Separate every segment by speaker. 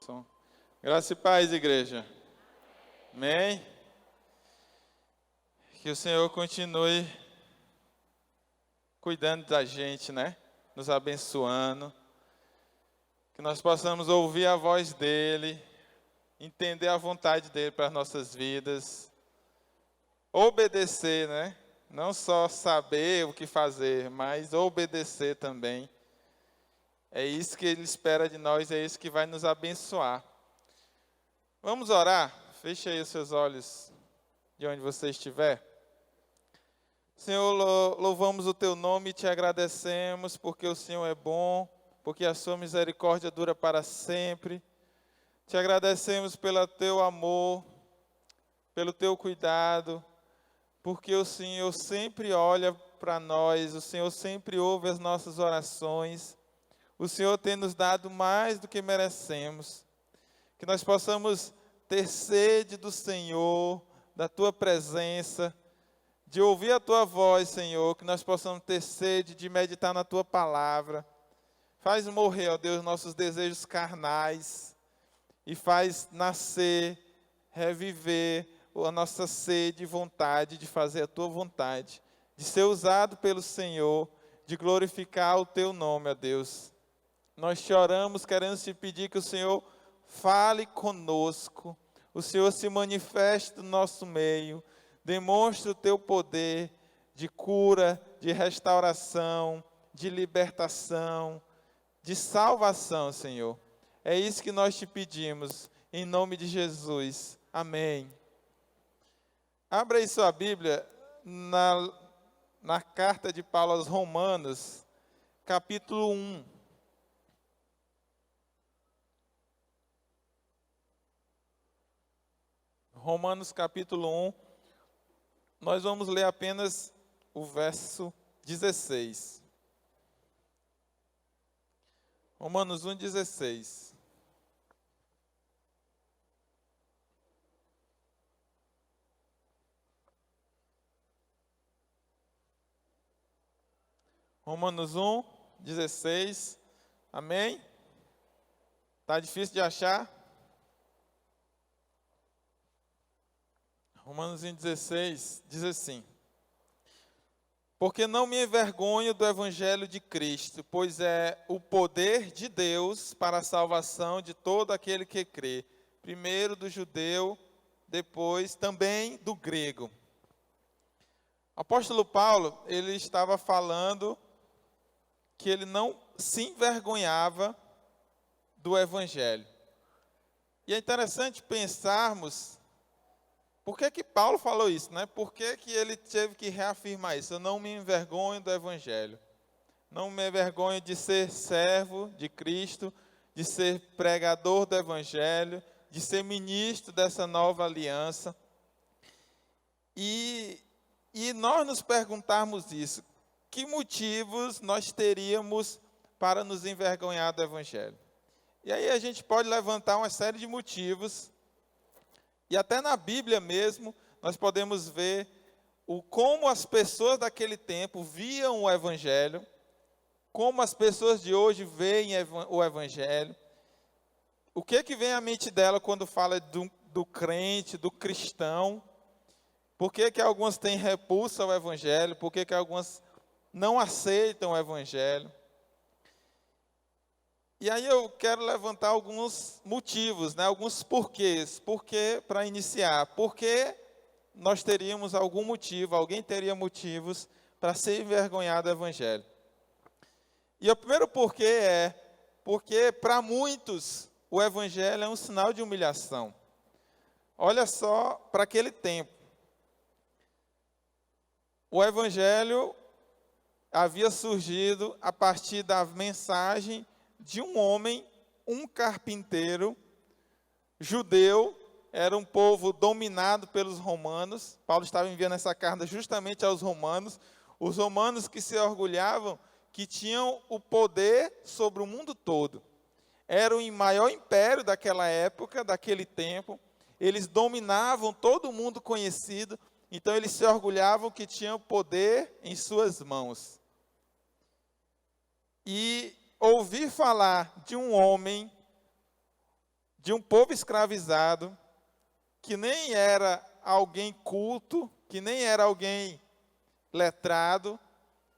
Speaker 1: som. Graça e paz, igreja. Amém? Que o Senhor continue cuidando da gente, né? Nos abençoando. Que nós possamos ouvir a voz dEle, entender a vontade dEle para as nossas vidas. Obedecer, né? Não só saber o que fazer, mas obedecer também. É isso que Ele espera de nós, é isso que vai nos abençoar. Vamos orar? Feche aí os seus olhos de onde você estiver. Senhor, louvamos o Teu nome e Te agradecemos porque o Senhor é bom, porque a Sua misericórdia dura para sempre. Te agradecemos pelo Teu amor, pelo Teu cuidado, porque o Senhor sempre olha para nós, o Senhor sempre ouve as nossas orações. O Senhor tem nos dado mais do que merecemos. Que nós possamos ter sede do Senhor, da Tua presença, de ouvir a Tua voz, Senhor. Que nós possamos ter sede de meditar na Tua palavra. Faz morrer, ó Deus, nossos desejos carnais. E faz nascer, reviver a nossa sede e vontade de fazer a Tua vontade. De ser usado pelo Senhor, de glorificar o Teu nome, ó Deus. Nós te oramos, queremos te pedir que o Senhor fale conosco, o Senhor se manifeste no nosso meio, demonstre o teu poder de cura, de restauração, de libertação, de salvação, Senhor. É isso que nós te pedimos, em nome de Jesus. Amém. Abra aí sua Bíblia na carta de Paulo aos Romanos, capítulo 1. Romanos capítulo 1, nós vamos ler apenas o verso 16. Romanos 1, 16. Romanos 1, 16. Amém? Está difícil de achar? Romanos 16 diz assim: porque não me envergonho do evangelho de Cristo, pois é o poder de Deus para a salvação de todo aquele que crê, primeiro do judeu, depois também do grego. O apóstolo Paulo, ele estava falando que ele não se envergonhava do evangelho. E é interessante pensarmos por que Paulo falou isso, né? Por que ele teve que reafirmar isso? Eu não me envergonho do evangelho. Não me envergonho de ser servo de Cristo, de ser pregador do evangelho, de ser ministro dessa nova aliança. E nós nos perguntarmos isso, que motivos nós teríamos para nos envergonhar do evangelho? E aí a gente pode levantar uma série de motivos. E até na Bíblia mesmo, nós podemos ver como as pessoas daquele tempo viam o Evangelho, como as pessoas de hoje veem o Evangelho. O que vem à mente dela quando fala do crente, do cristão? Por que algumas têm repulsa ao Evangelho? Por que algumas não aceitam o Evangelho? E aí eu quero levantar alguns motivos, né, alguns porquês. Porque, para iniciar, porque nós teríamos algum motivo, alguém teria motivos para se envergonhar do Evangelho. E o primeiro porquê é porque para muitos o Evangelho é um sinal de humilhação. Olha só para aquele tempo. O Evangelho havia surgido a partir da mensagem de um homem, um carpinteiro, judeu, era um povo dominado pelos romanos. Paulo estava enviando essa carta justamente aos romanos, os romanos que se orgulhavam que tinham o poder sobre o mundo todo. Era o maior império daquela época, daquele tempo, eles dominavam todo o mundo conhecido, então eles se orgulhavam que tinham poder em suas mãos. E ouvir falar de um homem de um povo escravizado, que nem era alguém culto, que nem era alguém letrado,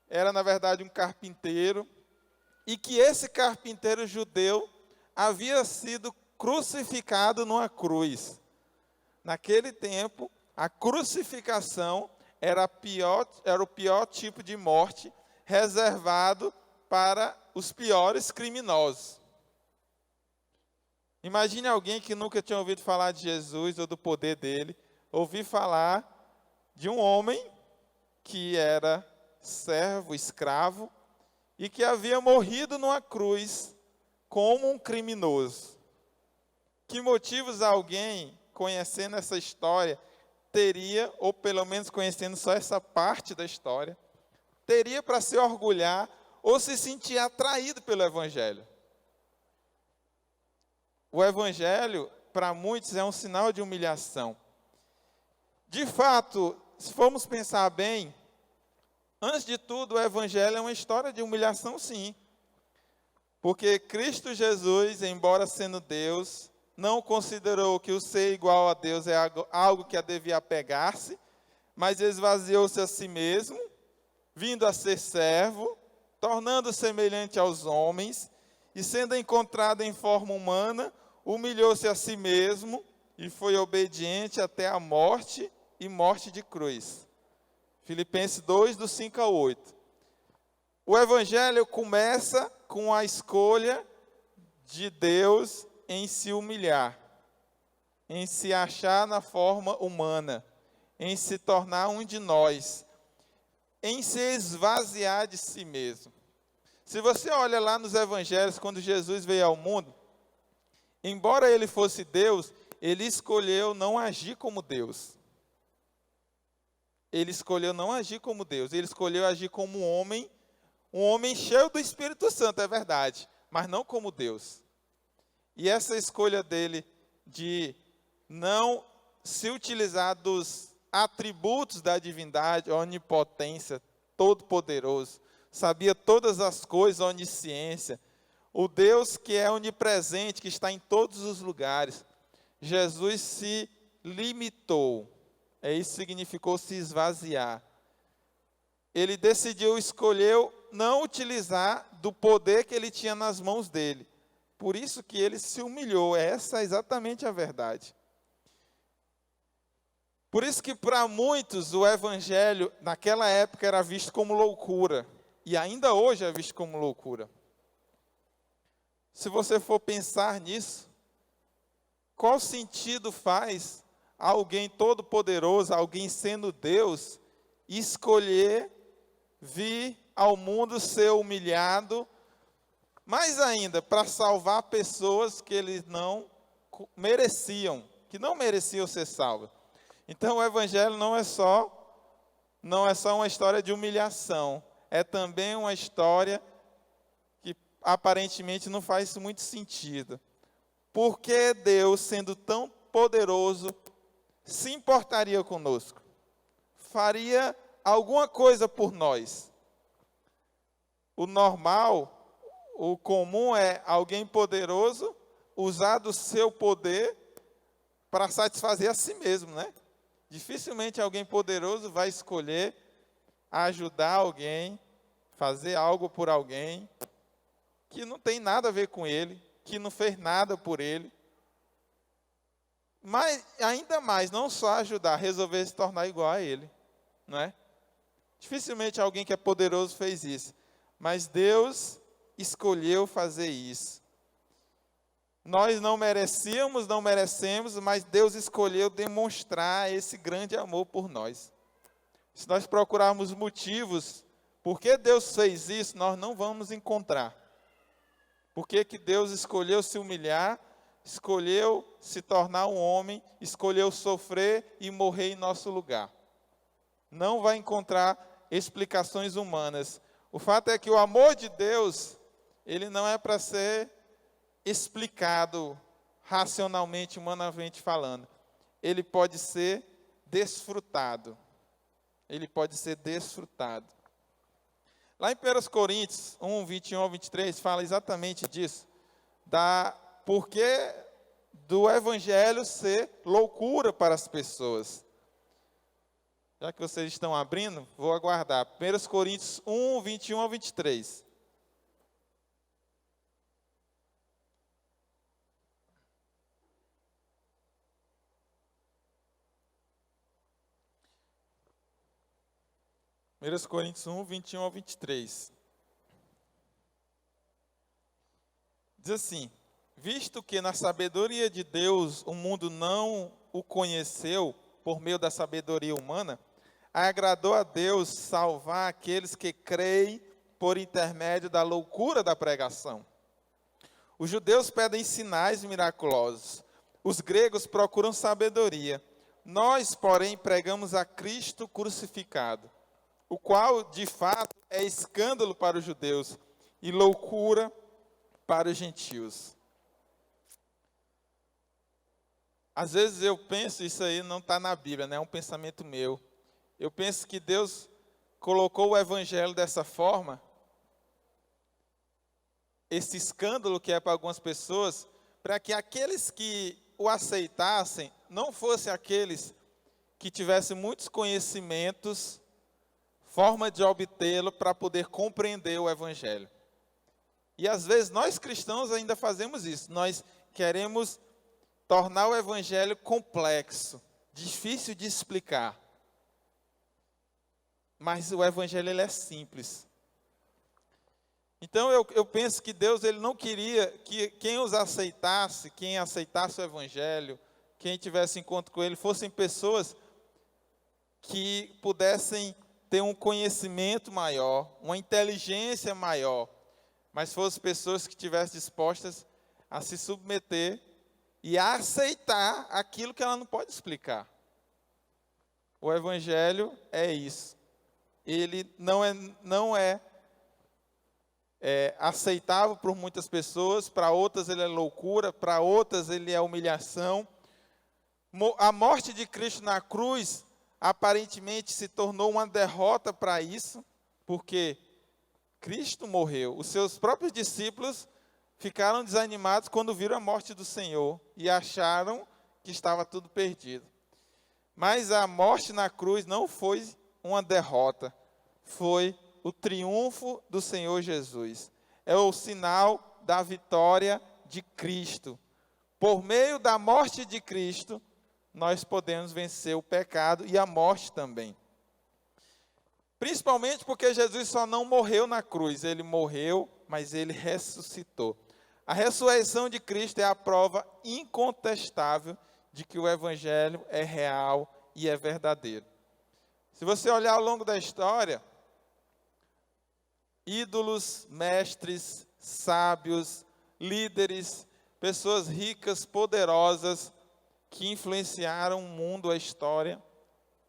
Speaker 1: era na verdade um carpinteiro, e que esse carpinteiro judeu havia sido crucificado numa cruz. Naquele tempo, a crucificação era o pior tipo de morte, reservado para os piores criminosos. Imagine alguém que nunca tinha ouvido falar de Jesus ou do poder dele, ouvir falar de um homem que era servo, escravo, e que havia morrido numa cruz como um criminoso. Que motivos alguém, conhecendo essa história, teria, ou pelo menos conhecendo só essa parte da história, teria para se orgulhar ou se sentir atraído pelo Evangelho? O Evangelho, para muitos, é um sinal de humilhação. De fato, se formos pensar bem, antes de tudo, o Evangelho é uma história de humilhação, sim. Porque Cristo Jesus, embora sendo Deus, não considerou que o ser igual a Deus é algo que a devia apegar-se, mas esvaziou-se a si mesmo, vindo a ser servo, tornando-se semelhante aos homens, e sendo encontrado em forma humana, humilhou-se a si mesmo e foi obediente até a morte e morte de cruz. Filipenses 2, do 5 ao 8. O Evangelho começa com a escolha de Deus em se humilhar, em se achar na forma humana, em se tornar um de nós, em se esvaziar de si mesmo. Se você olha lá nos Evangelhos, quando Jesus veio ao mundo, embora ele fosse Deus, ele escolheu não agir como Deus. Ele escolheu não agir como Deus, ele escolheu agir como um homem cheio do Espírito Santo, é verdade, mas não como Deus. E essa escolha dele de não se utilizar dos atributos da divindade, onipotência, todo-poderoso, sabia todas as coisas, onisciência, o Deus que é onipresente, que está em todos os lugares. Jesus se limitou. Isso significou se esvaziar. Ele escolheu não utilizar do poder que ele tinha nas mãos dele. Por isso que ele se humilhou. Essa é exatamente a verdade. Por isso que para muitos o evangelho naquela época era visto como loucura. E ainda hoje é visto como loucura. Se você for pensar nisso, qual sentido faz alguém todo-poderoso, alguém sendo Deus, escolher vir ao mundo ser humilhado, mais ainda, para salvar pessoas que eles não mereciam, que não mereciam ser salvas? Então o Evangelho não é só uma história de humilhação, é também uma história que aparentemente não faz muito sentido. Por que Deus, sendo tão poderoso, se importaria conosco? Faria alguma coisa por nós? O normal, o comum é alguém poderoso usar do seu poder para satisfazer a si mesmo, né? Dificilmente alguém poderoso vai escolher ajudar alguém, fazer algo por alguém que não tem nada a ver com ele, que não fez nada por ele. Mas, ainda mais, não só ajudar, resolver se tornar igual a ele, não é? Dificilmente alguém que é poderoso fez isso. Mas Deus escolheu fazer isso. Nós não merecíamos, não merecemos, mas Deus escolheu demonstrar esse grande amor por nós. Se nós procurarmos motivos por que Deus fez isso, nós não vamos encontrar. Por que Deus escolheu se humilhar, escolheu se tornar um homem, escolheu sofrer e morrer em nosso lugar? Não vai encontrar explicações humanas. O fato é que o amor de Deus, ele não é para ser explicado racionalmente, humanamente falando. Ele pode ser desfrutado. Ele pode ser desfrutado. Lá em 1 Coríntios 1, 21 ao 23, fala exatamente disso. Porque do evangelho ser loucura para as pessoas. Já que vocês estão abrindo, vou aguardar. 1 Coríntios 1, 21 ao 23. Primeiros Coríntios 1, 21 ao 23. Diz assim: visto que na sabedoria de Deus o mundo não o conheceu por meio da sabedoria humana, agradou a Deus salvar aqueles que creem por intermédio da loucura da pregação. Os judeus pedem sinais miraculosos, os gregos procuram sabedoria. Nós, porém, pregamos a Cristo crucificado, o qual, de fato, é escândalo para os judeus e loucura para os gentios. Às vezes eu penso, isso aí não está na Bíblia, né? É um pensamento meu. Eu penso que Deus colocou o evangelho dessa forma, esse escândalo que é para algumas pessoas, para que aqueles que o aceitassem não fossem aqueles que tivessem muitos conhecimentos, forma de obtê-lo para poder compreender o evangelho. E às vezes nós cristãos ainda fazemos isso. Nós queremos tornar o evangelho complexo, difícil de explicar. Mas o evangelho ele é simples. Então eu penso que Deus ele não queria que quem os aceitasse, quem aceitasse o evangelho, quem tivesse encontro com ele, fossem pessoas que pudessem ter um conhecimento maior, uma inteligência maior, mas fossem pessoas que estivessem dispostas a se submeter e a aceitar aquilo que ela não pode explicar. O evangelho é isso. Ele não é aceitável por muitas pessoas, para outras ele é loucura, para outras ele é humilhação. A morte de Cristo na cruz aparentemente se tornou uma derrota para isso, porque Cristo morreu. Os seus próprios discípulos ficaram desanimados quando viram a morte do Senhor e acharam que estava tudo perdido. Mas a morte na cruz não foi uma derrota, foi o triunfo do Senhor Jesus. É o sinal da vitória de Cristo. Por meio da morte de Cristo, nós podemos vencer o pecado e a morte também. Principalmente porque Jesus só não morreu na cruz, ele morreu, mas ele ressuscitou. A ressurreição de Cristo é a prova incontestável de que o evangelho é real e é verdadeiro. Se você olhar ao longo da história, ídolos, mestres, sábios, líderes, pessoas ricas, poderosas, que influenciaram o mundo, a história,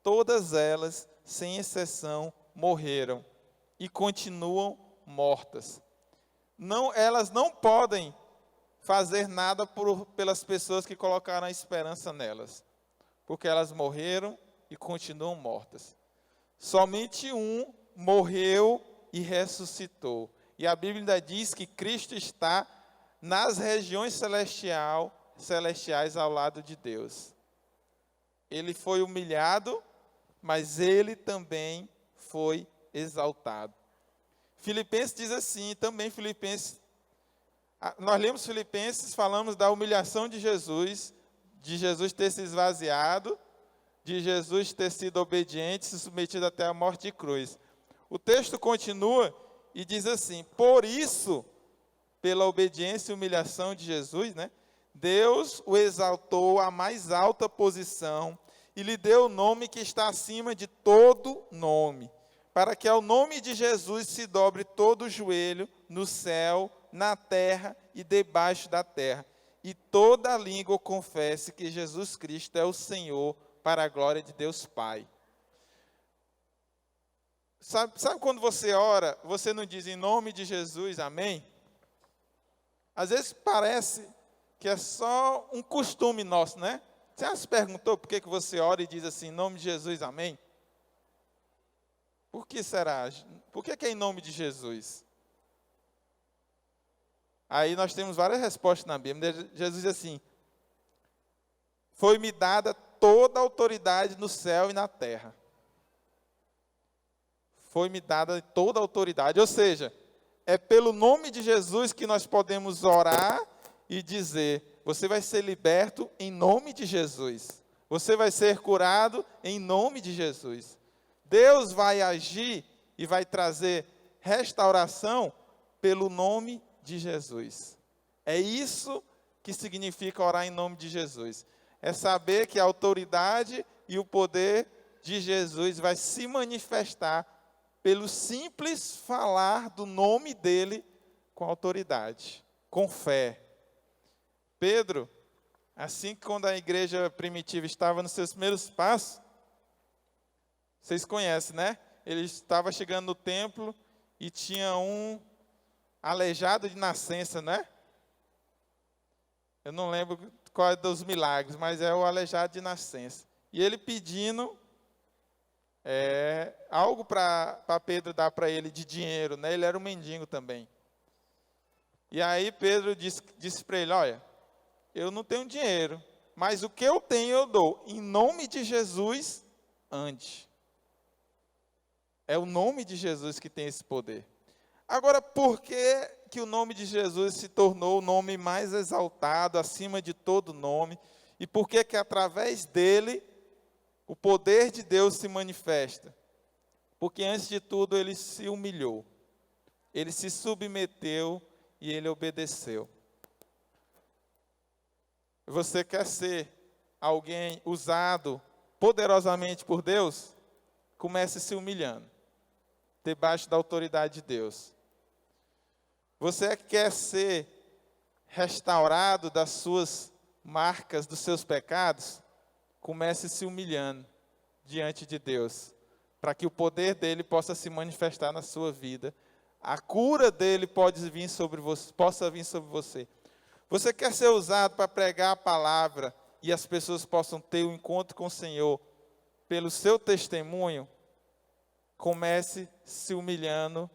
Speaker 1: todas elas, sem exceção, morreram e continuam mortas. Elas não podem fazer nada pelas pessoas que colocaram a esperança nelas, porque elas morreram e continuam mortas. Somente um morreu e ressuscitou. E a Bíblia ainda diz que Cristo está nas regiões celestiais ao lado de Deus. Ele foi humilhado, mas ele também foi exaltado. Filipenses diz assim, também Filipenses, nós lemos Filipenses, falamos da humilhação de Jesus ter se esvaziado, de Jesus ter sido obediente, se submetido até a morte de cruz. O texto continua e diz assim: por isso, pela obediência e humilhação de Jesus, Deus o exaltou à mais alta posição e lhe deu o nome que está acima de todo nome, para que ao nome de Jesus se dobre todo o joelho no céu, na terra e debaixo da terra, e toda língua confesse que Jesus Cristo é o Senhor, para a glória de Deus Pai. Sabe quando você ora, você não diz em nome de Jesus, amém? Às vezes parece que é só um costume nosso, né? Você já se perguntou por que você ora e diz assim, em nome de Jesus, amém? Por que será? Por que é em nome de Jesus? Aí nós temos várias respostas na Bíblia. Jesus diz assim, foi-me dada toda a autoridade no céu e na terra. Foi-me dada toda a autoridade, ou seja, é pelo nome de Jesus que nós podemos orar e dizer: você vai ser liberto em nome de Jesus. Você vai ser curado em nome de Jesus. Deus vai agir e vai trazer restauração pelo nome de Jesus. É isso que significa orar em nome de Jesus. É saber que a autoridade e o poder de Jesus vai se manifestar pelo simples falar do nome dele com autoridade, com fé. Pedro, assim que quando a igreja primitiva estava nos seus primeiros passos, vocês conhecem, né? Ele estava chegando no templo e tinha um aleijado de nascença, né? Eu não lembro qual é dos milagres, mas é o aleijado de nascença. E ele pedindo algo para Pedro dar para ele de dinheiro, né? Ele era um mendigo também. E aí Pedro disse para ele: olha, eu não tenho dinheiro, mas o que eu tenho eu dou. Em nome de Jesus, ande. É o nome de Jesus que tem esse poder. Agora, por que o nome de Jesus se tornou o nome mais exaltado, acima de todo nome? E por que através dele o poder de Deus se manifesta? Porque antes de tudo ele se humilhou, ele se submeteu e ele obedeceu. Você quer ser alguém usado poderosamente por Deus? Comece se humilhando, debaixo da autoridade de Deus. Você quer ser restaurado das suas marcas, dos seus pecados? Comece se humilhando diante de Deus, para que o poder dele possa se manifestar na sua vida. A cura dele possa vir sobre você. Você quer ser usado para pregar a palavra e as pessoas possam ter um encontro com o Senhor pelo seu testemunho? Comece se humilhando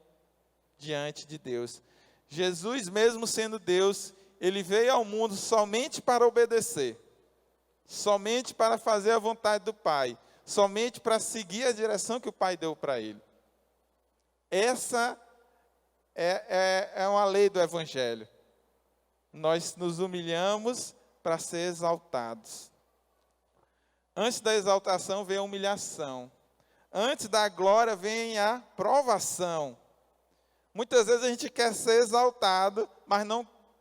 Speaker 1: diante de Deus. Jesus, mesmo sendo Deus, ele veio ao mundo somente para obedecer, somente para fazer a vontade do Pai, somente para seguir a direção que o Pai deu para ele. Essa é uma lei do Evangelho. Nós nos humilhamos para ser exaltados. Antes da exaltação vem a humilhação. Antes da glória vem a provação. Muitas vezes a gente quer ser exaltado, mas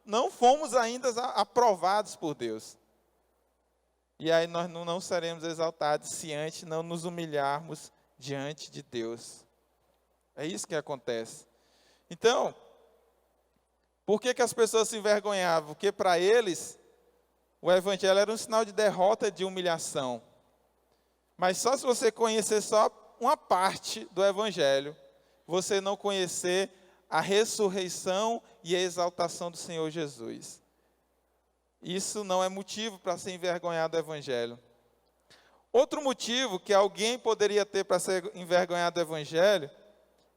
Speaker 1: não fomos ainda aprovados por Deus. E aí nós não seremos exaltados se antes não nos humilharmos diante de Deus. É isso que acontece. Então, por que as pessoas se envergonhavam? Porque para eles, o Evangelho era um sinal de derrota, de humilhação. Mas só se você conhecer só uma parte do Evangelho, você não conhecer a ressurreição e a exaltação do Senhor Jesus. Isso não é motivo para se envergonhar do Evangelho. Outro motivo que alguém poderia ter para ser envergonhado do Evangelho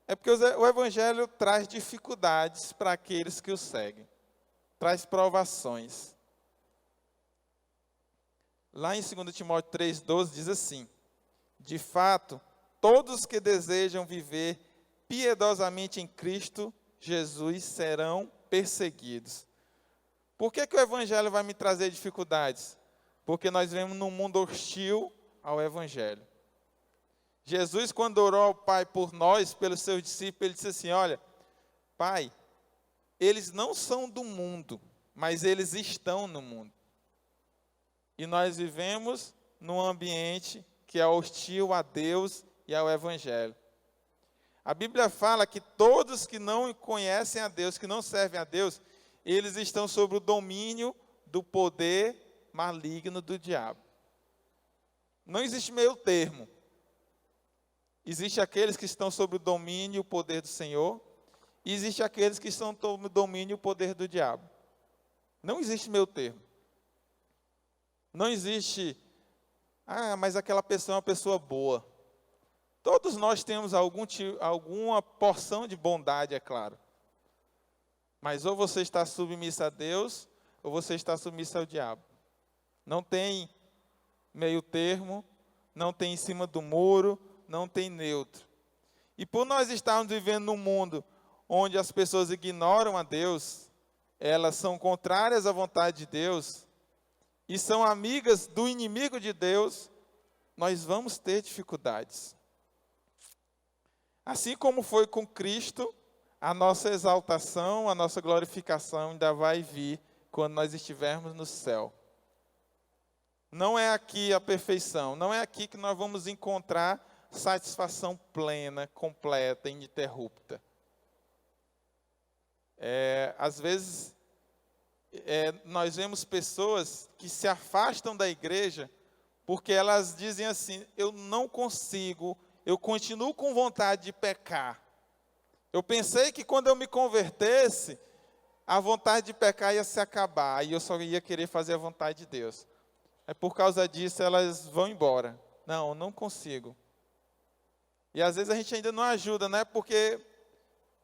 Speaker 1: é porque o Evangelho traz dificuldades para aqueles que o seguem. Traz provações. Lá em 2 Timóteo 3,12 diz assim: de fato, todos que desejam viver piedosamente em Cristo Jesus serão perseguidos. Por que o Evangelho vai me trazer dificuldades? Porque nós vivemos num mundo hostil ao Evangelho. Jesus, quando orou ao Pai por nós, pelos seus discípulos, ele disse assim: olha, Pai, eles não são do mundo, mas eles estão no mundo. E nós vivemos num ambiente que é hostil a Deus e ao Evangelho. A Bíblia fala que todos que não conhecem a Deus, que não servem a Deus, eles estão sob o domínio do poder maligno do diabo. Não existe meio termo. Existe aqueles que estão sob o domínio e o poder do Senhor, e existe aqueles que estão sob o domínio e o poder do diabo. Não existe meio termo. Não existe, mas aquela pessoa é uma pessoa boa. Todos nós temos alguma porção de bondade, é claro. Mas ou você está submisso a Deus, ou você está submisso ao diabo. Não tem meio termo, não tem em cima do muro, não tem neutro. E por nós estarmos vivendo num mundo onde as pessoas ignoram a Deus, elas são contrárias à vontade de Deus, e são amigas do inimigo de Deus, nós vamos ter dificuldades. Assim como foi com Cristo, a nossa exaltação, a nossa glorificação ainda vai vir quando nós estivermos no céu. Não é aqui a perfeição, não é aqui que nós vamos encontrar satisfação plena, completa, ininterrupta. Às vezes, nós vemos pessoas que se afastam da igreja porque elas dizem assim: eu não consigo, eu continuo com vontade de pecar. Eu pensei que quando eu me convertesse, a vontade de pecar ia se acabar, e eu só ia querer fazer a vontade de Deus. Por causa disso elas vão embora. Não, não consigo. E às vezes a gente ainda não ajuda, né? Porque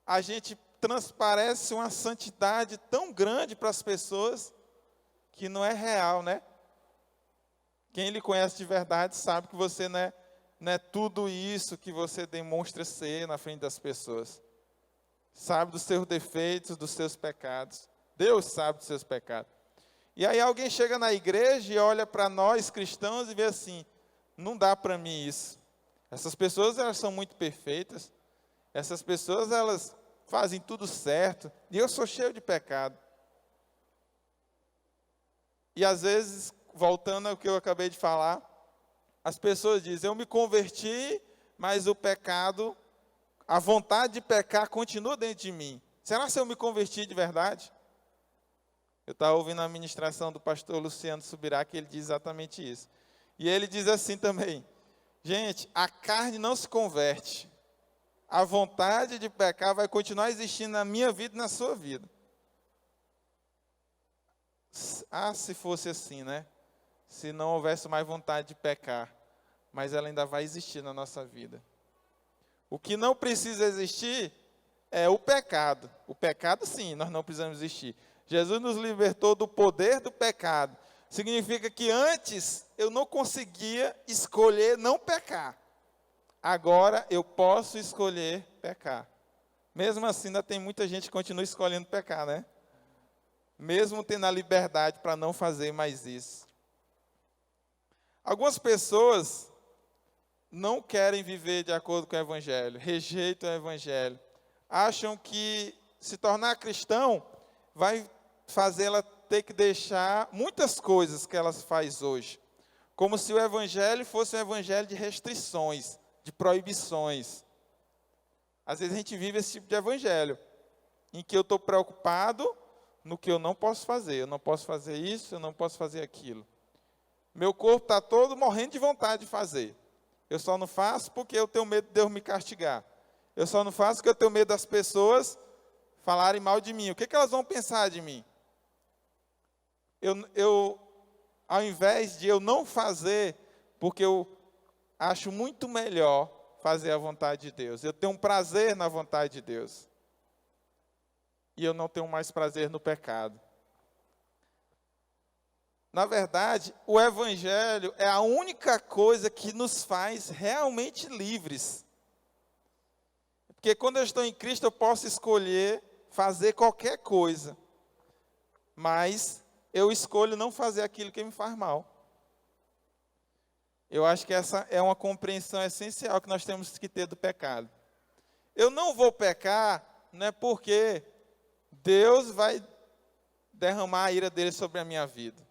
Speaker 1: a gente transparece uma santidade tão grande para as pessoas que não é real, né? Quem lhe conhece de verdade sabe que você não é tudo isso que você demonstra ser na frente das pessoas. Sabe dos seus defeitos, dos seus pecados. Deus sabe dos seus pecados. E aí alguém chega na igreja e olha para nós cristãos e vê assim: não dá para mim isso. Essas pessoas, elas são muito perfeitas. Essas pessoas, elas fazem tudo certo. E eu sou cheio de pecado. E às vezes, voltando ao que eu acabei de falar, as pessoas dizem: eu me converti, mas o pecado, a vontade de pecar continua dentro de mim. Será que eu me converti de verdade? Eu estava ouvindo a ministração do pastor Luciano Subirá, que ele diz exatamente isso. E ele diz assim também: gente, a carne não se converte. A vontade de pecar vai continuar existindo na minha vida e na sua vida. Se fosse assim, né? Se não houvesse mais vontade de pecar, mas ela ainda vai existir na nossa vida. O que não precisa existir é o pecado. O pecado, sim, nós não precisamos existir. Jesus nos libertou do poder do pecado. Significa que antes eu não conseguia escolher não pecar. Agora eu posso escolher pecar. Mesmo assim, ainda tem muita gente que continua escolhendo pecar, né? Mesmo tendo a liberdade para não fazer mais isso. Algumas pessoas não querem viver de acordo com o Evangelho, rejeitam o Evangelho. Acham que se tornar cristão vai fazê-la ter que deixar muitas coisas que ela faz hoje. Como se o Evangelho fosse um Evangelho de restrições, de proibições. Às vezes a gente vive esse tipo de Evangelho, em que eu estou preocupado no que eu não posso fazer. Eu não posso fazer isso, eu não posso fazer aquilo. Meu corpo está todo morrendo de vontade de fazer. Eu só não faço porque eu tenho medo de Deus me castigar. Eu só não faço porque eu tenho medo das pessoas falarem mal de mim. O que elas vão pensar de mim? Ao invés de eu não fazer, porque eu acho muito melhor fazer a vontade de Deus. Eu tenho um prazer na vontade de Deus. E eu não tenho mais prazer no pecado. Na verdade, o Evangelho é a única coisa que nos faz realmente livres. Porque quando eu estou em Cristo, eu posso escolher fazer qualquer coisa. Mas eu escolho não fazer aquilo que me faz mal. Eu acho que essa é uma compreensão essencial que nós temos que ter do pecado. Eu não vou pecar, não é porque Deus vai derramar a ira dele sobre a minha vida.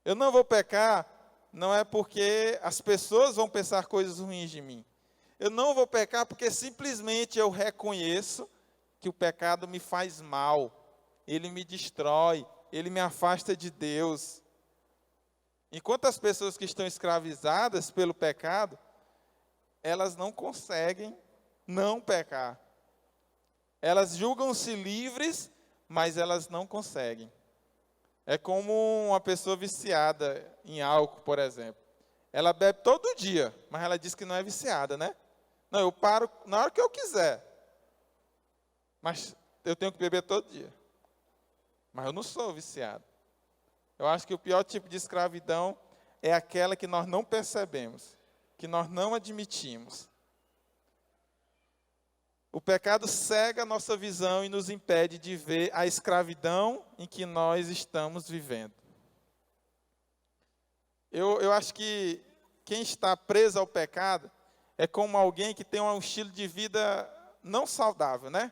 Speaker 1: Eu não vou pecar, não é porque as pessoas vão pensar coisas ruins de mim. Eu não vou pecar porque simplesmente eu reconheço que o pecado me faz mal. Ele me destrói, ele me afasta de Deus. Enquanto as pessoas que estão escravizadas pelo pecado, elas não conseguem não pecar. Elas julgam-se livres, mas elas não conseguem. É como uma pessoa viciada em álcool, por exemplo. Ela bebe todo dia, mas ela diz que não é viciada, né? Não, eu paro na hora que eu quiser. Mas eu tenho que beber todo dia. Mas eu não sou viciado. Eu acho que o pior tipo de escravidão é aquela que nós não percebemos, que nós não admitimos. O pecado cega a nossa visão e nos impede de ver a escravidão em que nós estamos vivendo. Eu acho que quem está preso ao pecado é como alguém que tem um estilo de vida não saudável, né?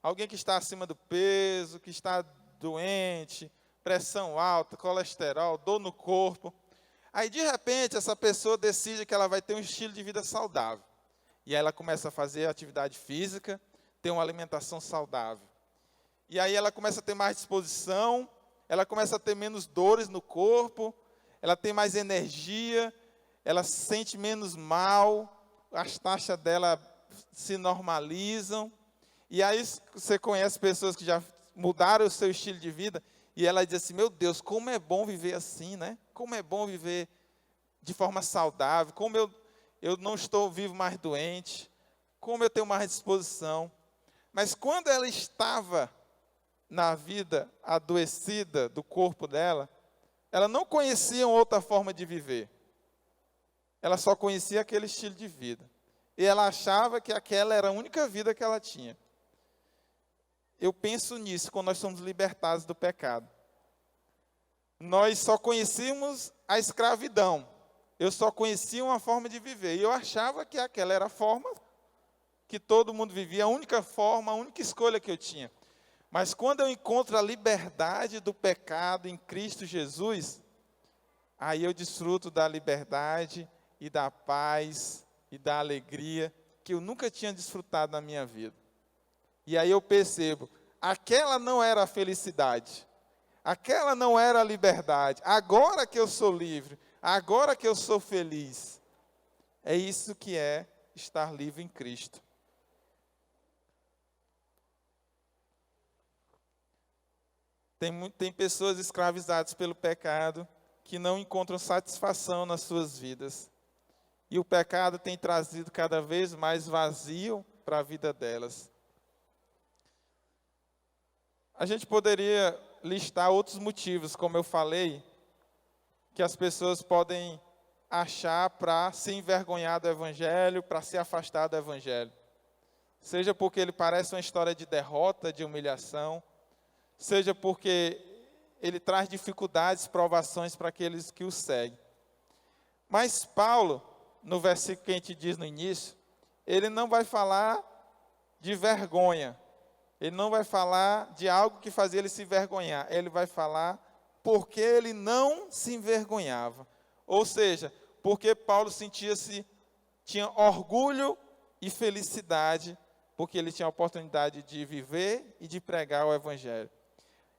Speaker 1: Alguém que está acima do peso, que está doente, pressão alta, colesterol, dor no corpo. Aí, de repente, essa pessoa decide que ela vai ter um estilo de vida saudável. E aí ela começa a fazer atividade física, ter uma alimentação saudável. E aí ela começa a ter mais disposição, ela começa a ter menos dores no corpo, ela tem mais energia, ela se sente menos mal, as taxas dela se normalizam. E aí você conhece pessoas que já mudaram o seu estilo de vida, e ela diz assim, meu Deus, como é bom viver assim, né? Como é bom viver de forma saudável, como eu não estou vivo mais doente, como eu tenho mais disposição. Mas quando ela estava na vida adoecida do corpo dela, ela não conhecia outra forma de viver. Ela só conhecia aquele estilo de vida. E ela achava que aquela era a única vida que ela tinha. Eu penso nisso quando nós somos libertados do pecado. Nós só conhecíamos a escravidão. Eu só conhecia uma forma de viver. E eu achava que aquela era a forma que todo mundo vivia, a única forma, a única escolha que eu tinha. Mas quando eu encontro a liberdade do pecado em Cristo Jesus, aí eu desfruto da liberdade e da paz e da alegria que eu nunca tinha desfrutado na minha vida. E aí eu percebo, aquela não era a felicidade, aquela não era a liberdade, agora que eu sou livre, agora que eu sou feliz. É isso que é estar livre em Cristo. Tem pessoas escravizadas pelo pecado que não encontram satisfação nas suas vidas. E o pecado tem trazido cada vez mais vazio para a vida delas. A gente poderia listar outros motivos, como eu falei, que as pessoas podem achar para se envergonhar do Evangelho, para se afastar do Evangelho. Seja porque ele parece uma história de derrota, de humilhação, seja porque ele traz dificuldades, provações para aqueles que o seguem. Mas Paulo, no versículo que a gente diz no início, ele não vai falar de vergonha, ele não vai falar de algo que fazia ele se envergonhar, ele vai falar porque ele não se envergonhava. Ou seja, porque Paulo tinha orgulho e felicidade, porque ele tinha a oportunidade de viver e de pregar o Evangelho.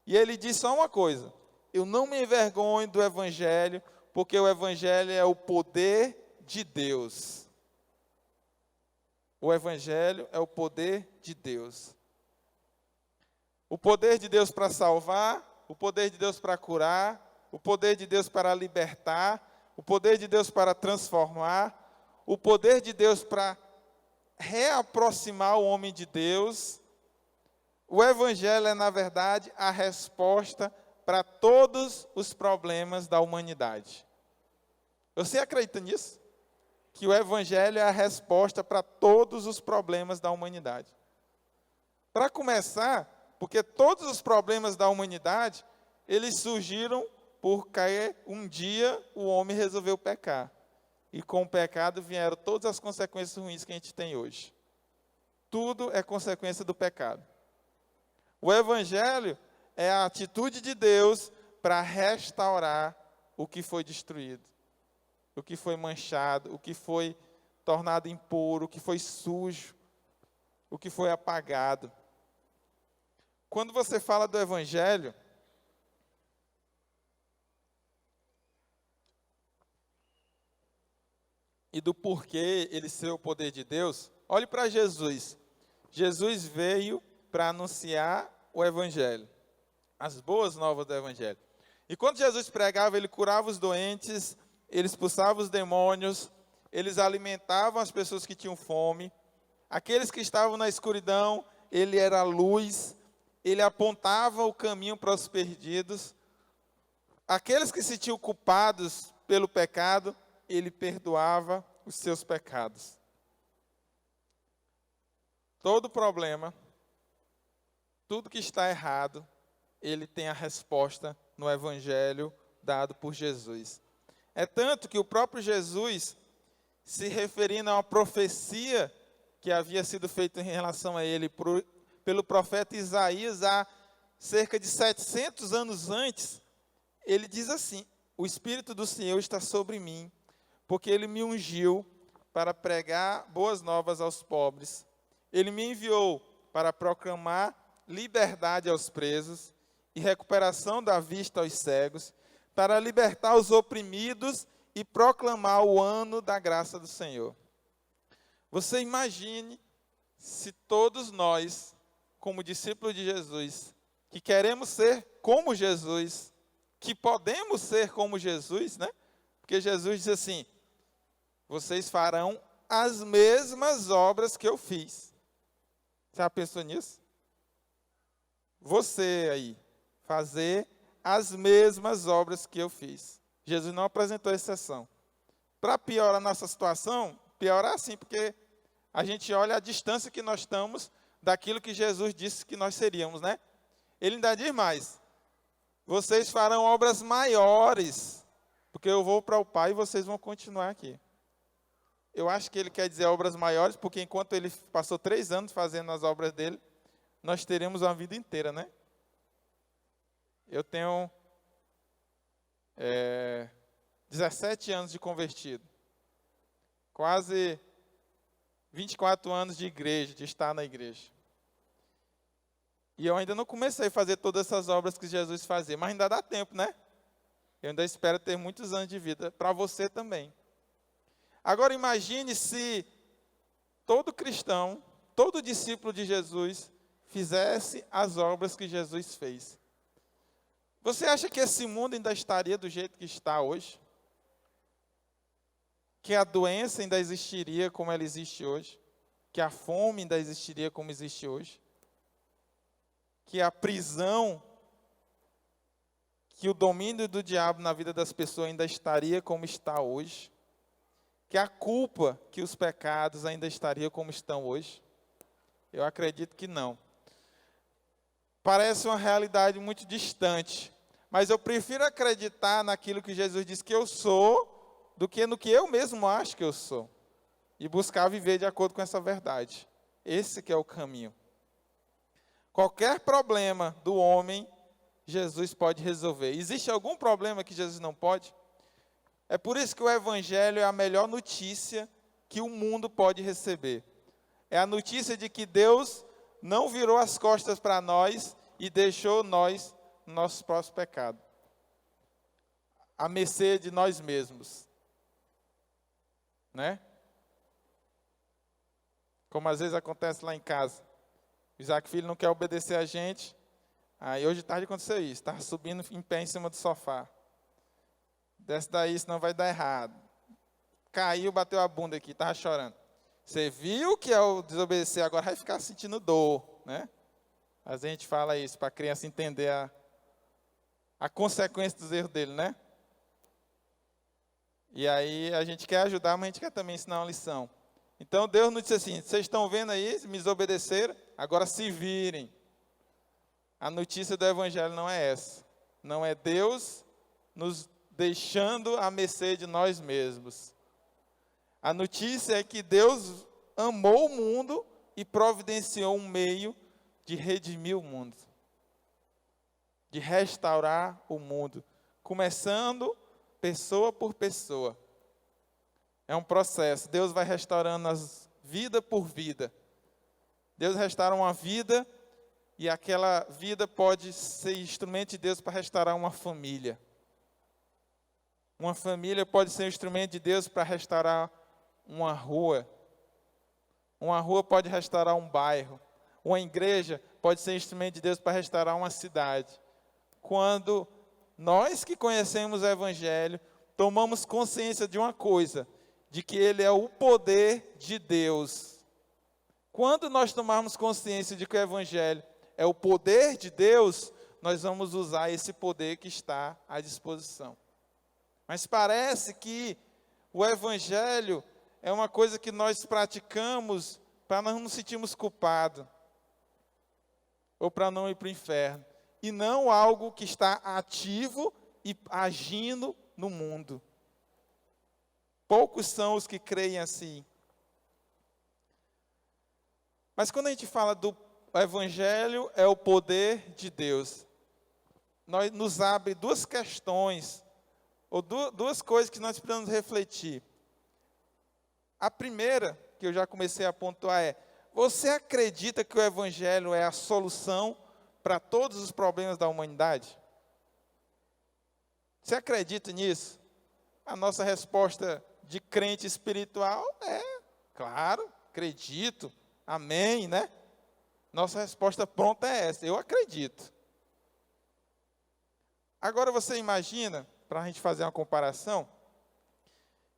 Speaker 1: E ele diz só uma coisa, eu não me envergonho do Evangelho, porque o Evangelho é o poder de Deus. O Evangelho é o poder de Deus. O poder de Deus para salvar, o poder de Deus para curar, o poder de Deus para libertar, o poder de Deus para transformar, o poder de Deus para reaproximar o homem de Deus. O Evangelho é, na verdade, a resposta para todos os problemas da humanidade. Você acredita nisso? Que o Evangelho é a resposta para todos os problemas da humanidade. Para começar, porque todos os problemas da humanidade, eles surgiram porque um dia o homem resolveu pecar. E com o pecado vieram todas as consequências ruins que a gente tem hoje. Tudo é consequência do pecado. O Evangelho é a atitude de Deus para restaurar o que foi destruído, o que foi manchado, o que foi tornado impuro, o que foi sujo, o que foi apagado. Quando você fala do Evangelho, e do porquê ele ser o poder de Deus, olhe para Jesus. Jesus veio para anunciar o Evangelho, as boas novas do Evangelho. E quando Jesus pregava, ele curava os doentes, ele expulsava os demônios, eles alimentavam as pessoas que tinham fome. Aqueles que estavam na escuridão, ele era a luz, ele apontava o caminho para os perdidos. Aqueles que se sentiam culpados pelo pecado, ele perdoava os seus pecados. Todo problema, tudo que está errado, ele tem a resposta no Evangelho dado por Jesus. É tanto que o próprio Jesus, se referindo a uma profecia que havia sido feita em relação a ele pelo profeta Isaías há cerca de 700 anos antes, ele diz assim: o Espírito do Senhor está sobre mim, porque ele me ungiu para pregar boas novas aos pobres. Ele me enviou para proclamar liberdade aos presos e recuperação da vista aos cegos, para libertar os oprimidos e proclamar o ano da graça do Senhor. Você imagine se todos nós, como discípulos de Jesus, que queremos ser como Jesus, que podemos ser como Jesus, né? Porque Jesus diz assim: vocês farão as mesmas obras que eu fiz. Você já pensou nisso? Você aí, fazer as mesmas obras que eu fiz. Jesus não apresentou exceção. Para piorar a nossa situação, piorar assim, porque a gente olha a distância que nós estamos daquilo que Jesus disse que nós seríamos, né? Ele ainda diz mais: vocês farão obras maiores, porque eu vou para o Pai e vocês vão continuar aqui. Eu acho que ele quer dizer obras maiores, porque enquanto ele passou 3 anos fazendo as obras dele, nós teremos uma vida inteira, né? Eu tenho 17 anos de convertido, quase 24 anos de igreja, de estar na igreja. E eu ainda não comecei a fazer todas essas obras que Jesus fazia, mas ainda dá tempo, né? Eu ainda espero ter muitos anos de vida, para você também. Agora imagine se todo cristão, todo discípulo de Jesus, fizesse as obras que Jesus fez. Você acha que esse mundo ainda estaria do jeito que está hoje? Que a doença ainda existiria como ela existe hoje? Que a fome ainda existiria como existe hoje? Que a prisão, que o domínio do diabo na vida das pessoas ainda estaria como está hoje? Que a culpa, que os pecados ainda estariam como estão hoje? Eu acredito que não. Parece uma realidade muito distante, mas eu prefiro acreditar naquilo que Jesus disse que eu sou, do que no que eu mesmo acho que eu sou. E buscar viver de acordo com essa verdade. Esse que é o caminho. Qualquer problema do homem, Jesus pode resolver. Existe algum problema que Jesus não pode? É por isso que o Evangelho é a melhor notícia que o mundo pode receber. É a notícia de que Deus não virou as costas para nós e deixou nós no nosso próprio pecado, à mercê de nós mesmos. Né? Como às vezes acontece lá em casa. O Isaac Filho não quer obedecer a gente. Aí hoje de tarde aconteceu isso. Estava subindo em pé em cima do sofá. Desce daí, senão vai dar errado. Caiu, bateu a bunda aqui, estava chorando. Você viu que ao desobedecer agora vai ficar sentindo dor, né? Mas a gente fala isso para a criança entender a consequência dos erros dele, né? E aí a gente quer ajudar, mas a gente quer também ensinar uma lição. Então Deus nos disse assim: vocês estão vendo aí, me desobedeceram, agora se virem. A notícia do Evangelho não é essa. Não é Deus nos deixando à mercê de nós mesmos. A notícia é que Deus amou o mundo e providenciou um meio de redimir o mundo. De restaurar o mundo. Começando pessoa por pessoa. É um processo. Deus vai restaurando as vida por vida. Deus restaura uma vida e aquela vida pode ser instrumento de Deus para restaurar uma família. Uma família pode ser um instrumento de Deus para restaurar uma rua. Uma rua pode restaurar um bairro. Uma igreja pode ser instrumento de Deus para restaurar uma cidade. Quando nós que conhecemos o Evangelho, tomamos consciência de uma coisa, de que Ele é o poder de Deus. Quando nós tomarmos consciência de que o Evangelho é o poder de Deus, nós vamos usar esse poder que está à disposição. Mas parece que o evangelho é uma coisa que nós praticamos para não nos sentirmos culpados, ou para não ir para o inferno, e não algo que está ativo e agindo no mundo. Poucos são os que creem assim. Mas quando a gente fala do evangelho, é o poder de Deus. Nos abre duas questões, ou duas coisas que nós precisamos refletir. A primeira, que eu já comecei a pontuar, é: você acredita que o evangelho é a solução para todos os problemas da humanidade? Você acredita nisso? A nossa resposta de crente espiritual é: claro, acredito, amém, né? Nossa resposta pronta é essa: eu acredito. Agora você imagina, para a gente fazer uma comparação,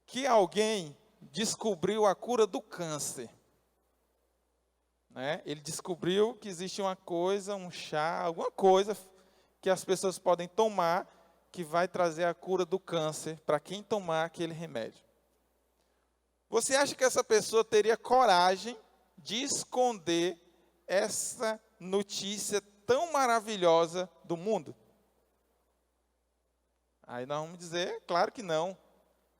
Speaker 1: que alguém descobriu a cura do câncer. Né? Ele descobriu que existe uma coisa, um chá, alguma coisa que as pessoas podem tomar que vai trazer a cura do câncer para quem tomar aquele remédio. Você acha que essa pessoa teria coragem de esconder essa notícia tão maravilhosa do mundo? Aí nós vamos dizer, claro que não.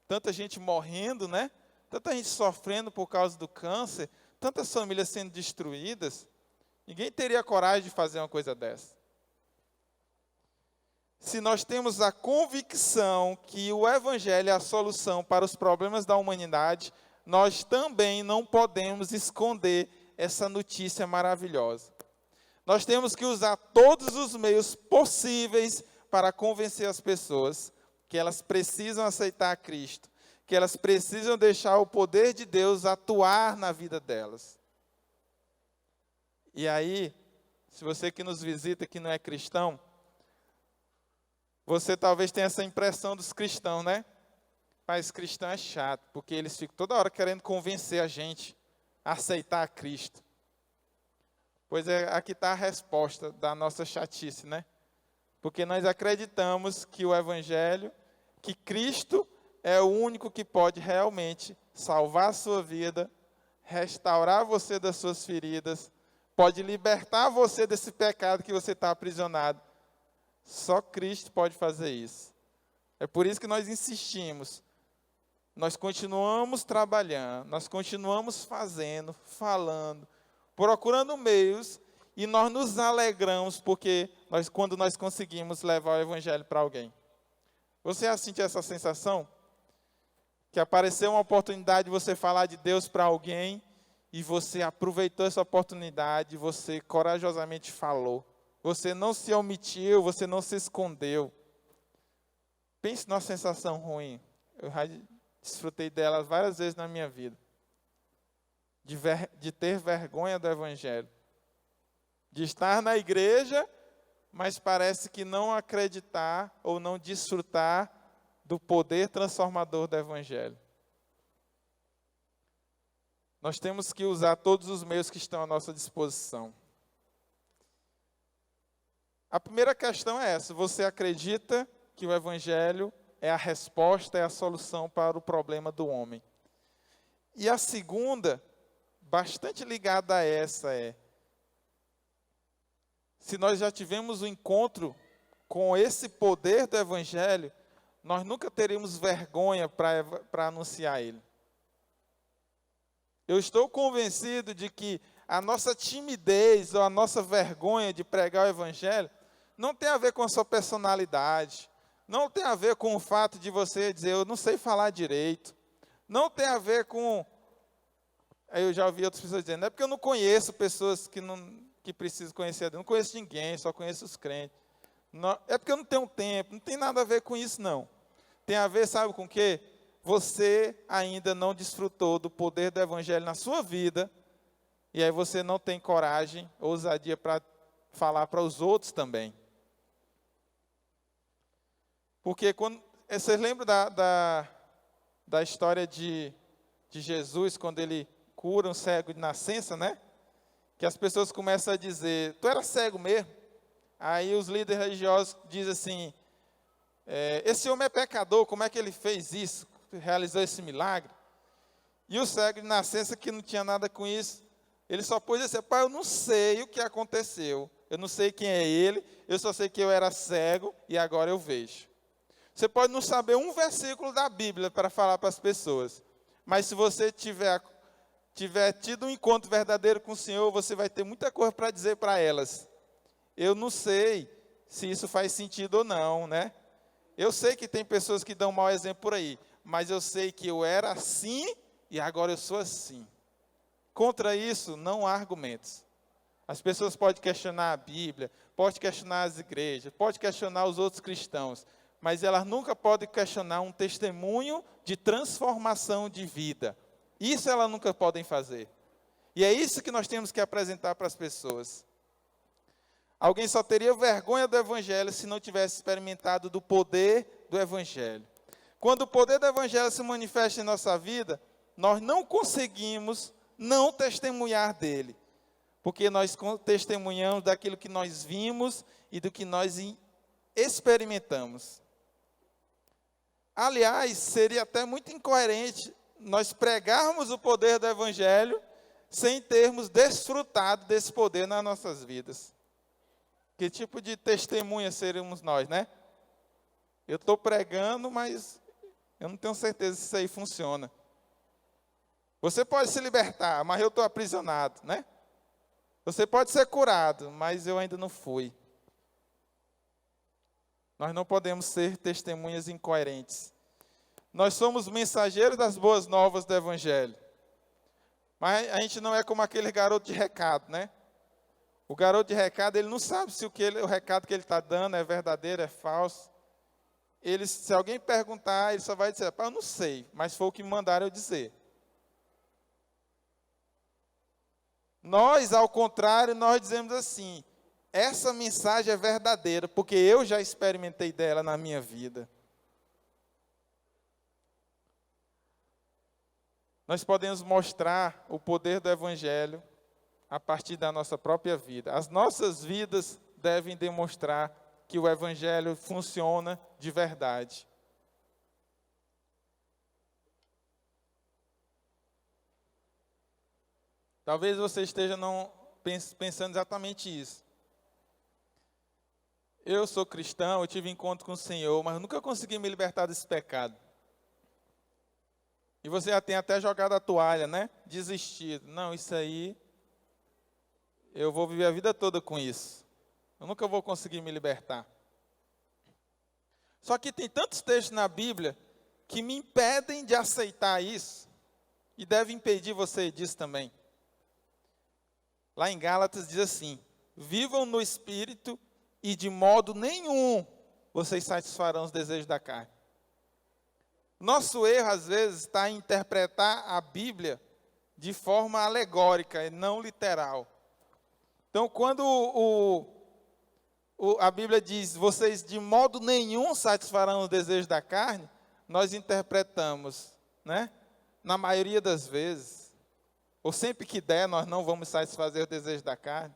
Speaker 1: Tanta gente morrendo, né? Tanta gente sofrendo por causa do câncer, tantas famílias sendo destruídas. Ninguém teria coragem de fazer uma coisa dessa. Se nós temos a convicção que o evangelho é a solução para os problemas da humanidade, nós também não podemos esconder essa notícia maravilhosa. Nós temos que usar todos os meios possíveis para convencer as pessoas que elas precisam aceitar Cristo, que elas precisam deixar o poder de Deus atuar na vida delas. E aí, se você que nos visita que não é cristão, você talvez tenha essa impressão dos cristãos, né? Mas cristão é chato, porque eles ficam toda hora querendo convencer a gente a aceitar Cristo. Pois é, aqui está a resposta da nossa chatice, né? Porque nós acreditamos que o evangelho, que Cristo é o único que pode realmente salvar a sua vida, restaurar você das suas feridas, pode libertar você desse pecado que você está aprisionado. Só Cristo pode fazer isso. É por isso que nós insistimos. Nós continuamos trabalhando, nós continuamos fazendo, falando, procurando meios, e nós nos alegramos porque quando nós conseguimos levar o evangelho para alguém. Você já sentiu essa sensação? Que apareceu uma oportunidade de você falar de Deus para alguém, e você aproveitou essa oportunidade, você corajosamente falou. Você não se omitiu, você não se escondeu. Pense numa sensação ruim. Eu já desfrutei dela várias vezes na minha vida. De ter vergonha do evangelho. De estar na igreja, mas parece que não acreditar ou não desfrutar do poder transformador do evangelho. Nós temos que usar todos os meios que estão à nossa disposição. A primeira questão é essa: você acredita que o evangelho é a resposta, é a solução para o problema do homem? E a segunda, bastante ligada a essa, é: se nós já tivemos um encontro com esse poder do evangelho, nós nunca teríamos vergonha para anunciar ele. Eu estou convencido de que a nossa timidez ou a nossa vergonha de pregar o evangelho não tem a ver com a sua personalidade, não tem a ver com o fato de você dizer, eu não sei falar direito, não tem a ver com... Aí eu já ouvi outras pessoas dizendo, é porque eu não conheço pessoas que precisam conhecer a Deus, não conheço ninguém, só conheço os crentes. Não, é porque eu não tenho tempo, não tem nada a ver com isso não. Tem a ver, sabe com o quê? Você ainda não desfrutou do poder do evangelho na sua vida, e aí você não tem coragem, ousadia para falar para os outros também. Porque vocês lembram da história de Jesus, quando ele cura um cego de nascença, né? Que as pessoas começam a dizer, tu era cego mesmo? Aí os líderes religiosos dizem assim, esse homem é pecador, como é que ele fez isso? Realizou esse milagre? E o cego de nascença, que não tinha nada com isso, ele só pôs assim: pai, eu não sei o que aconteceu, eu não sei quem é ele, eu só sei que eu era cego e agora eu vejo. Você pode não saber um versículo da Bíblia para falar para as pessoas, mas se você tiver tido um encontro verdadeiro com o Senhor, você vai ter muita coisa para dizer para elas. Eu não sei se isso faz sentido ou não, né? Eu sei que tem pessoas que dão mau exemplo por aí, mas eu sei que eu era assim e agora eu sou assim. Contra isso, não há argumentos. As pessoas podem questionar a Bíblia, podem questionar as igrejas, podem questionar os outros cristãos, mas elas nunca podem questionar um testemunho de transformação de vida. Isso elas nunca podem fazer. E é isso que nós temos que apresentar para as pessoas. Alguém só teria vergonha do Evangelho se não tivesse experimentado do poder do Evangelho. Quando o poder do Evangelho se manifesta em nossa vida, nós não conseguimos não testemunhar dele. Porque nós testemunhamos daquilo que nós vimos e do que nós experimentamos. Aliás, seria até muito incoerente nós pregarmos o poder do Evangelho sem termos desfrutado desse poder nas nossas vidas. Que tipo de testemunha seríamos nós, né? Eu estou pregando, mas eu não tenho certeza se isso aí funciona. Você pode se libertar, mas eu estou aprisionado, né? Você pode ser curado, mas eu ainda não fui. Nós não podemos ser testemunhas incoerentes. Nós somos mensageiros das boas novas do Evangelho. Mas a gente não é como aquele garoto de recado, né? O garoto de recado, ele não sabe se o recado que ele está dando é verdadeiro, é falso. Se alguém perguntar, ele só vai dizer: eu não sei, mas foi o que me mandaram eu dizer. Nós, ao contrário, nós dizemos assim: essa mensagem é verdadeira, porque eu já experimentei dela na minha vida. Nós podemos mostrar o poder do Evangelho a partir da nossa própria vida. As nossas vidas devem demonstrar que o Evangelho funciona de verdade. Talvez você esteja pensando exatamente isso. Eu sou cristão, eu tive encontro com o Senhor, mas nunca consegui me libertar desse pecado. E você já tem até jogado a toalha, né? Desistido. Não, isso aí, eu vou viver a vida toda com isso. Eu nunca vou conseguir me libertar. Só que tem tantos textos na Bíblia que me impedem de aceitar isso. E devem impedir você disso também. Lá em Gálatas diz assim: vivam no Espírito e de modo nenhum vocês satisfarão os desejos da carne. Nosso erro, às vezes, está em interpretar a Bíblia de forma alegórica e não literal. Então, quando a Bíblia diz: vocês de modo nenhum satisfarão os desejos da carne, nós interpretamos, né? Na maioria das vezes, ou sempre que der, nós não vamos satisfazer os desejos da carne.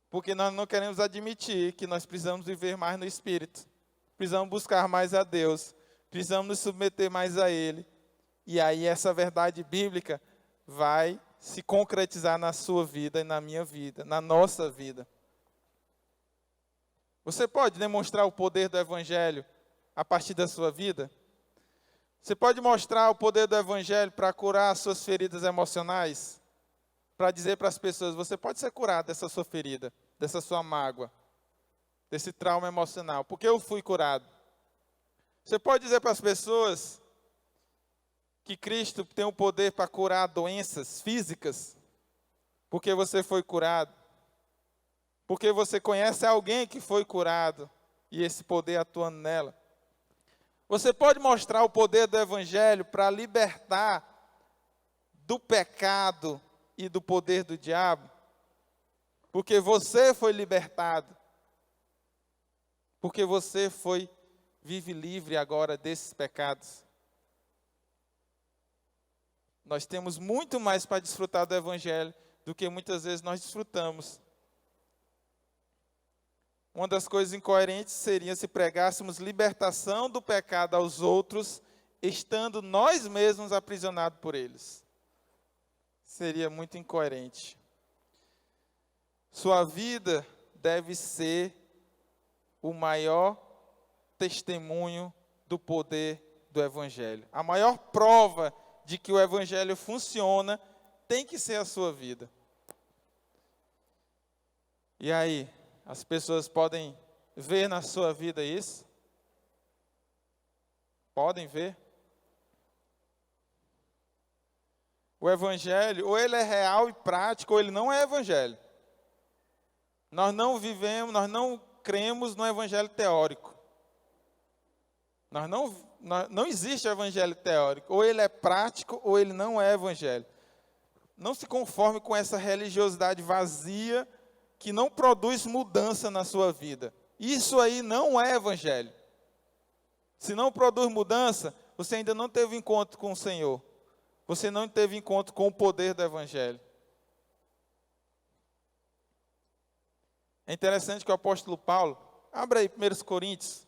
Speaker 1: Porque nós não queremos admitir que nós precisamos viver mais no Espírito. Precisamos buscar mais a Deus. Precisamos nos submeter mais a Ele. E aí essa verdade bíblica vai se concretizar na sua vida e na minha vida, na nossa vida. Você pode demonstrar o poder do Evangelho a partir da sua vida? Você pode mostrar o poder do Evangelho para curar as suas feridas emocionais? Para dizer para as pessoas: você pode ser curado dessa sua ferida, dessa sua mágoa, desse trauma emocional, porque eu fui curado. Você pode dizer para as pessoas que Cristo tem o poder para curar doenças físicas, porque você foi curado. Porque você conhece alguém que foi curado e esse poder atuando nela. Você pode mostrar o poder do Evangelho para libertar do pecado e do poder do diabo, porque você foi libertado, porque você vive livre agora desses pecados. Nós temos muito mais para desfrutar do Evangelho do que muitas vezes nós desfrutamos. Uma das coisas incoerentes seria se pregássemos libertação do pecado aos outros, estando nós mesmos aprisionados por eles. Seria muito incoerente. Sua vida deve ser o maior testemunho do poder do Evangelho. A maior prova de que o Evangelho funciona tem que ser a sua vida. E aí, as pessoas podem ver na sua vida isso? Podem ver? O Evangelho, ou ele é real e prático, ou ele não é Evangelho. Nós não vivemos, nós não cremos no Evangelho teórico. Não existe Evangelho teórico. Ou ele é prático, ou ele não é Evangelho. Não se conforme com essa religiosidade vazia que não produz mudança na sua vida. Isso aí não é Evangelho. Se não produz mudança, você ainda não teve encontro com o Senhor. Você não teve encontro com o poder do Evangelho. É interessante que o apóstolo Paulo, abra aí 1 Coríntios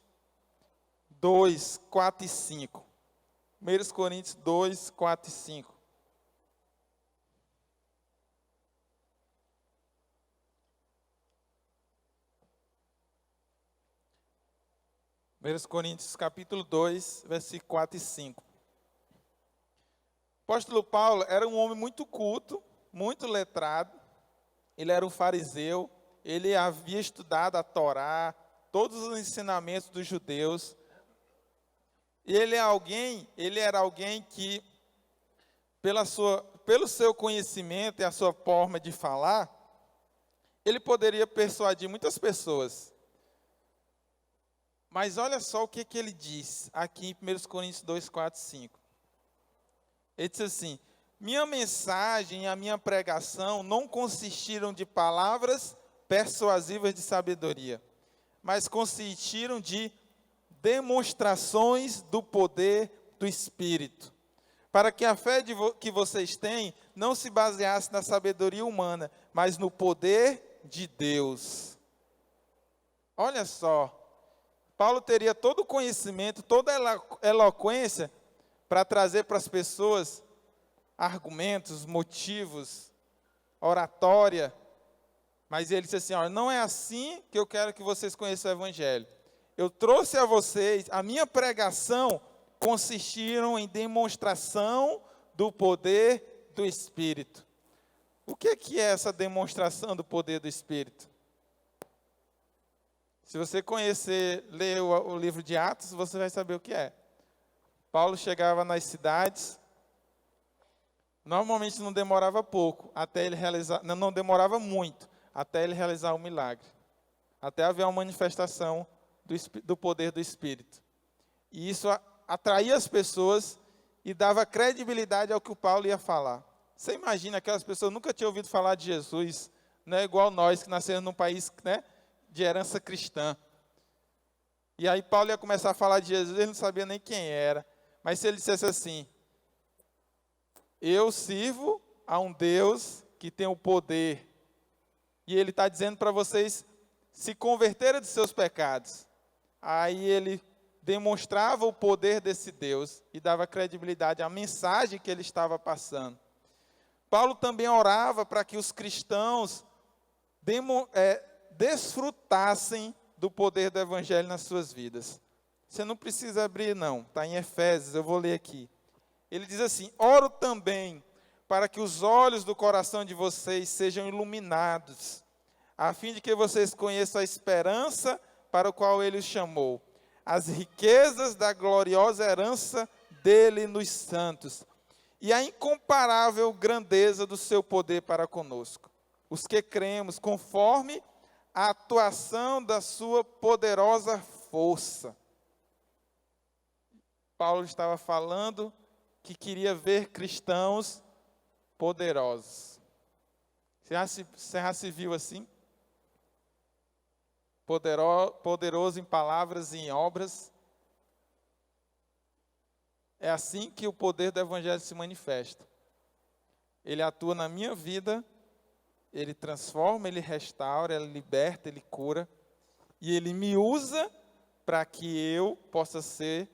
Speaker 1: 2, 4 e 5. 1 Coríntios 2, 4 e 5. 1 Coríntios capítulo 2, versículo 4 e 5. O apóstolo Paulo era um homem muito culto, muito letrado. Ele era um fariseu, ele havia estudado a Torá, todos os ensinamentos dos judeus. E ele era alguém que, pelo seu conhecimento e a sua forma de falar, ele poderia persuadir muitas pessoas. Mas olha só o que ele diz aqui em 1 Coríntios 2, 4 e 5. Ele diz assim: minha mensagem e a minha pregação não consistiram de palavras persuasivas de sabedoria, mas consistiram de demonstrações do poder do Espírito, para que a fé que vocês têm não se baseasse na sabedoria humana, mas no poder de Deus. Olha só, Paulo teria todo o conhecimento, toda a eloquência para trazer para as pessoas argumentos, motivos, oratória, mas ele disse assim: olha, não é assim que eu quero que vocês conheçam o Evangelho. Eu trouxe a vocês, a minha pregação consistiram em demonstração do poder do Espírito. O que é essa demonstração do poder do Espírito? Se você ler o livro de Atos, você vai saber o que é. Paulo chegava nas cidades, normalmente não demorava pouco, até ele realizar, não demorava muito, até ele realizar o milagre. Até haver uma manifestação do poder do Espírito. E isso atraía as pessoas e dava credibilidade ao que o Paulo ia falar. Você imagina, aquelas pessoas nunca tinham ouvido falar de Jesus, né, igual nós que nascemos num país, né, de herança cristã. E aí Paulo ia começar a falar de Jesus, ele não sabia nem quem era. Mas se ele dissesse assim: eu sirvo a um Deus que tem o poder, e ele está dizendo para vocês se converterem dos seus pecados. Aí ele demonstrava o poder desse Deus e dava credibilidade à mensagem que ele estava passando. Paulo também orava para que os cristãos desfrutassem do poder do Evangelho nas suas vidas. Você não precisa abrir, não. Está em Efésios, eu vou ler aqui. Ele diz assim: oro também para que os olhos do coração de vocês sejam iluminados, a fim de que vocês conheçam a esperança para o qual ele os chamou, as riquezas da gloriosa herança dele nos santos, e a incomparável grandeza do seu poder para conosco, os que cremos, conforme a atuação da sua poderosa força. Paulo estava falando que queria ver cristãos poderosos. Você já se viu assim? Poderoso em palavras e em obras. É assim que o poder do Evangelho se manifesta. Ele atua na minha vida, ele transforma, ele restaura, ele liberta, ele cura. E Ele me usa para que eu possa ser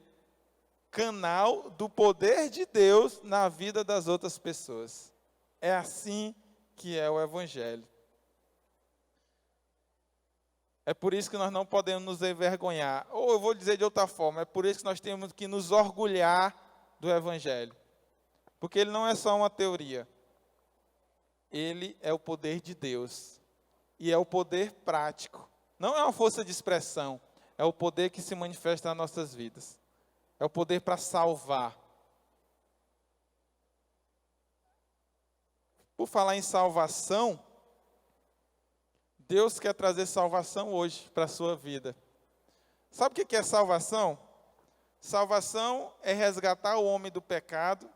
Speaker 1: canal do poder de Deus na vida das outras pessoas. É assim que é o Evangelho. É por isso que nós não podemos nos envergonhar. Ou eu vou dizer de outra forma, é por isso que nós temos que nos orgulhar do Evangelho. Porque ele não é só uma teoria. Ele é o poder de Deus. E é o poder prático. Não é uma força de expressão. É o poder que se manifesta nas nossas vidas. É o poder para salvar. Por falar em salvação, Deus quer trazer salvação hoje para a sua vida. Sabe o que é salvação? Salvação é resgatar o homem do pecado,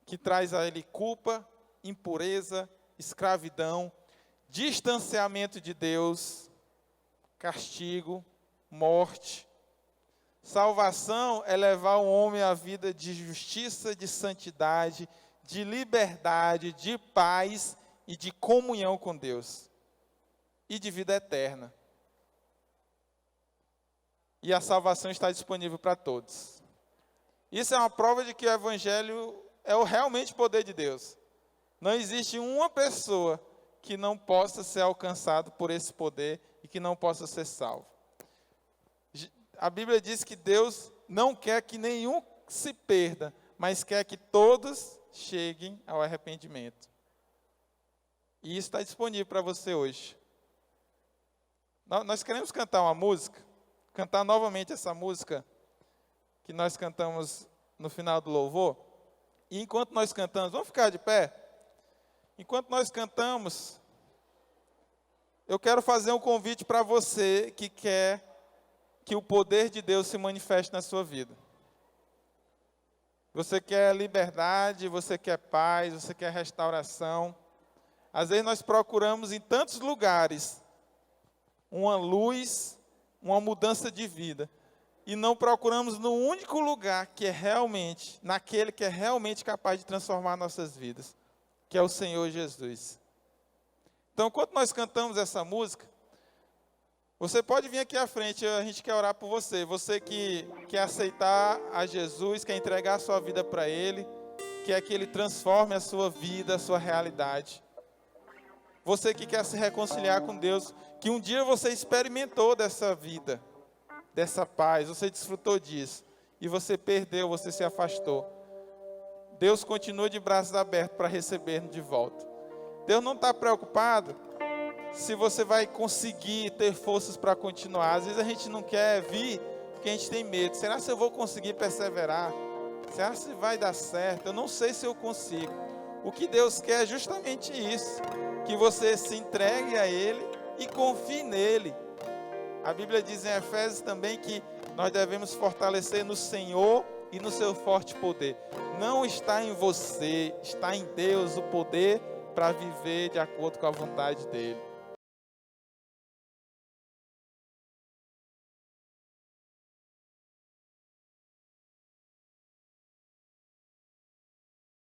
Speaker 1: que traz a ele culpa, impureza, escravidão, distanciamento de Deus, castigo, morte. Salvação é levar o homem à vida de justiça, de santidade, de liberdade, de paz e de comunhão com Deus. E de vida eterna. E a salvação está disponível para todos. Isso é uma prova de que o Evangelho é o realmente poder de Deus. Não existe uma pessoa que não possa ser alcançado por esse poder e que não possa ser salvo. A Bíblia diz que Deus não quer que nenhum se perda, mas quer que todos cheguem ao arrependimento. E isso está disponível para você hoje. Nós queremos cantar uma música, cantar novamente essa música que nós cantamos no final do louvor. E enquanto nós cantamos, vamos ficar de pé? Enquanto nós cantamos, eu quero fazer um convite para você que quer que o poder de Deus se manifeste na sua vida. Você quer liberdade, você quer paz, você quer restauração. Às vezes nós procuramos em tantos lugares uma luz, uma mudança de vida. E não procuramos no único lugar que é realmente, naquele que é realmente capaz de transformar nossas vidas, que é o Senhor Jesus. Então, enquanto nós cantamos essa música, você pode vir aqui à frente, a gente quer orar por você. Você que quer aceitar a Jesus, quer entregar a sua vida para Ele, quer que Ele transforme a sua vida, a sua realidade. Você que quer se reconciliar com Deus, que um dia você experimentou dessa vida, dessa paz, você desfrutou disso, e você perdeu, você se afastou. Deus continua de braços abertos para receber-nos de volta. Deus não está preocupado se você vai conseguir ter forças para continuar. Às vezes a gente não quer vir porque a gente tem medo. Será que eu vou conseguir perseverar? Será que vai dar certo? Eu não sei se eu consigo. O que Deus quer é justamente isso, que você se entregue a Ele e confie nele. A Bíblia diz em Efésios também que nós devemos fortalecer no Senhor e no seu forte poder. Não está em você, está em Deus o poder para viver de acordo com a vontade dEle.